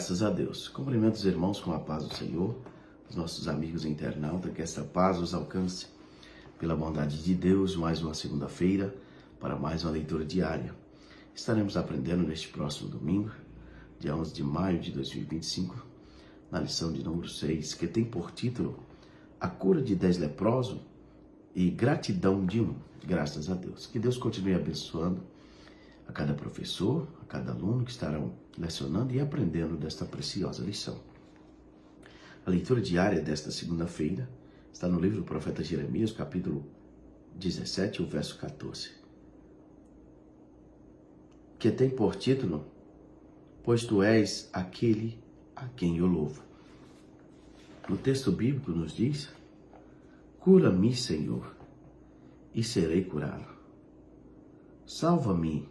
Graças a Deus. Cumprimento os irmãos com a paz do Senhor, os nossos amigos internautas, que esta paz os alcance pela bondade de Deus. Mais uma segunda-feira para mais uma leitura diária. Estaremos aprendendo neste próximo domingo, dia 11 de maio de 2025, na lição de número 6, que tem por título A Cura de 10 Leprosos e Gratidão de um. Graças a Deus. Que Deus continue abençoando a cada professor, a cada aluno que estarão lecionando e aprendendo desta preciosa lição. A leitura diária desta segunda-feira está no livro do profeta Jeremias, capítulo 17, o verso 14, que tem por título, Pois tu és aquele a quem eu louvo. O texto bíblico nos diz, Cura-me, Senhor, e serei curado. Salva-me,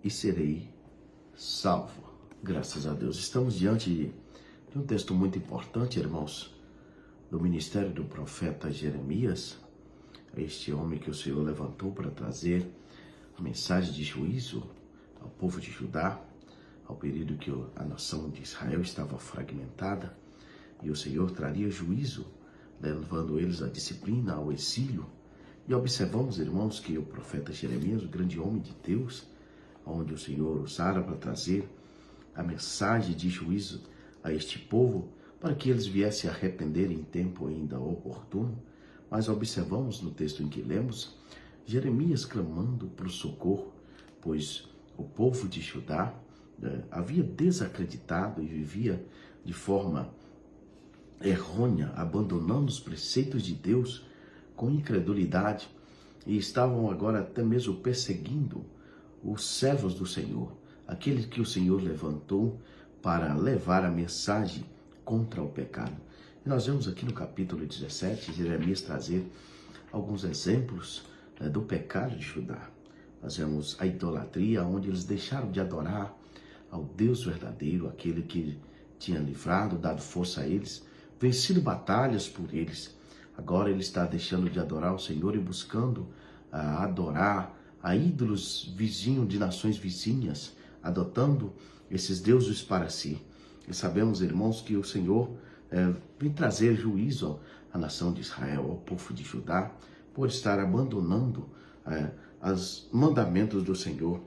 e serei salvo. Graças a Deus. Estamos diante de um texto muito importante, irmãos, do ministério do profeta Jeremias, este homem que o Senhor levantou para trazer a mensagem de juízo ao povo de Judá, ao período que a nação de Israel estava fragmentada, e o Senhor traria juízo, levando eles à disciplina, ao exílio. E observamos, irmãos, que o profeta Jeremias, o grande homem de Deus, onde o Senhor usara para trazer a mensagem de juízo a este povo, para que eles viessem a arrepender em tempo ainda oportuno. Mas observamos no texto em que lemos, Jeremias clamando por socorro, pois o povo de Judá havia desacreditado e vivia de forma errônea, abandonando os preceitos de Deus com incredulidade, e estavam agora até mesmo perseguindo os servos do Senhor, aqueles que o Senhor levantou para levar a mensagem contra o pecado. E nós vemos aqui no capítulo 17, Jeremias trazer alguns exemplos do pecado de Judá. Nós vemos a idolatria, onde eles deixaram de adorar ao Deus verdadeiro, aquele que tinha livrado, dado força a eles, vencido batalhas por eles. Agora ele está deixando de adorar o Senhor e buscando adorar a ídolos vizinhos de nações vizinhas, adotando esses deuses para si. E sabemos, irmãos, que o Senhor vem trazer juízo à nação de Israel, ao povo de Judá, por estar abandonando os mandamentos do Senhor.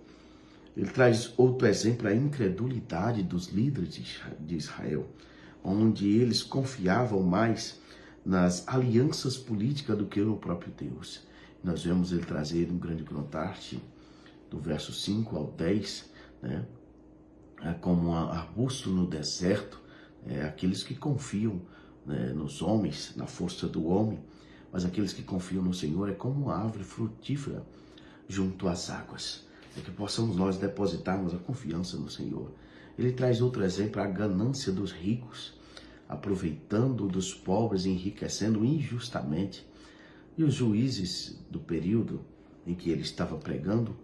Ele traz outro exemplo, a incredulidade dos líderes de Israel, onde eles confiavam mais nas alianças políticas do que no próprio Deus. Nós vemos ele trazer um grande contraste do verso 5 ao 10, como um arbusto no deserto, aqueles que confiam nos homens, na força do homem, mas aqueles que confiam no Senhor é como uma árvore frutífera junto às águas. É que possamos nós depositarmos a confiança no Senhor. Ele traz outro exemplo, a ganância dos ricos, aproveitando dos pobres e enriquecendo injustamente. E os juízes do período em que ele estava pregando,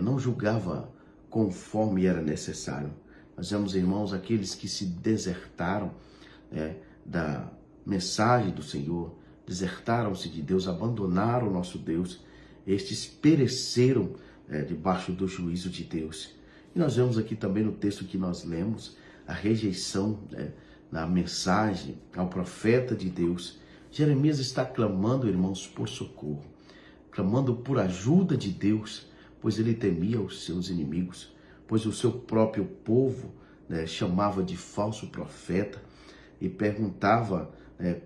não julgava conforme era necessário. Nós vemos, irmãos, aqueles que se desertaram da mensagem do Senhor, desertaram-se de Deus, abandonaram o nosso Deus, estes pereceram debaixo do juízo de Deus. E nós vemos aqui também no texto que nós lemos, a rejeição na mensagem ao profeta de Deus. Jeremias está clamando, irmãos, por socorro, clamando por ajuda de Deus, pois ele temia os seus inimigos, pois o seu próprio povo chamava de falso profeta e perguntava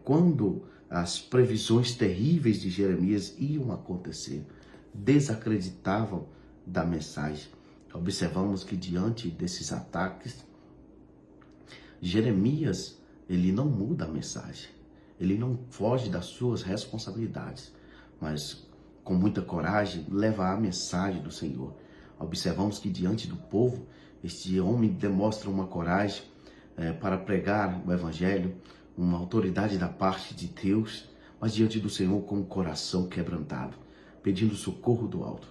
quando as previsões terríveis de Jeremias iam acontecer. Desacreditavam da mensagem. Observamos que diante desses ataques, Jeremias, ele não muda a mensagem, ele não foge das suas responsabilidades, mas com muita coragem leva a mensagem do Senhor. Observamos que diante do povo, este homem demonstra uma coragem para pregar o evangelho, uma autoridade da parte de Deus, mas diante do Senhor com o coração quebrantado, pedindo socorro do alto.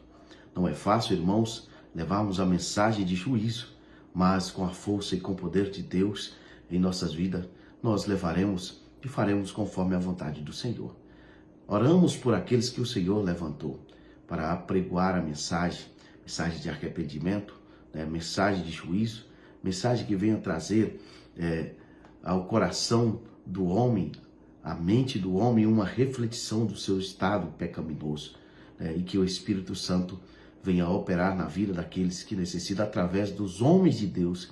Não é fácil, irmãos, levarmos a mensagem de juízo, mas com a força e com o poder de Deus em nossas vidas, nós levaremos e faremos conforme a vontade do Senhor. Oramos por aqueles que o Senhor levantou para apregoar a mensagem de arrependimento, mensagem de juízo, mensagem que venha trazer ao coração do homem, à mente do homem, uma reflexão do seu estado pecaminoso, e que o Espírito Santo venha operar na vida daqueles que necessitam, através dos homens de Deus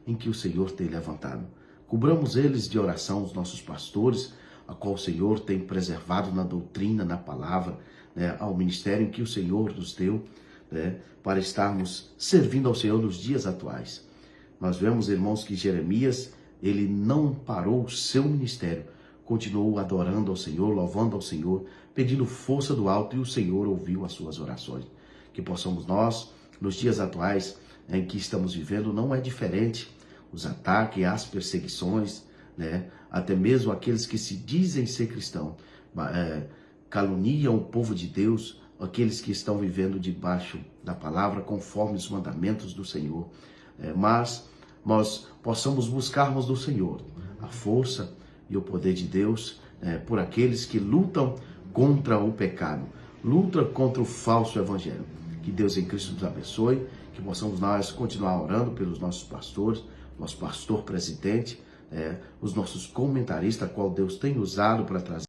em que o Senhor tem levantado. Cobramos eles de oração, os nossos pastores, a qual o Senhor tem preservado na doutrina, na palavra, ao ministério que o Senhor nos deu, para estarmos servindo ao Senhor nos dias atuais. Nós vemos, irmãos, que Jeremias, ele não parou o seu ministério, continuou adorando ao Senhor, louvando ao Senhor, pedindo força do alto, e o Senhor ouviu as suas orações. Que possamos nós, nos dias atuais em que estamos vivendo, não é diferente. Os ataques, as perseguições, até mesmo aqueles que se dizem ser cristãos, caluniam o povo de Deus, aqueles que estão vivendo debaixo da palavra, conforme os mandamentos do Senhor. Mas nós possamos buscarmos do Senhor a força e o poder de Deus por aqueles que lutam contra o pecado, lutam contra o falso evangelho. Que Deus em Cristo nos abençoe, que possamos nós continuar orando pelos nossos pastores, nosso pastor presidente, os nossos comentaristas, a qual Deus tem usado para trazer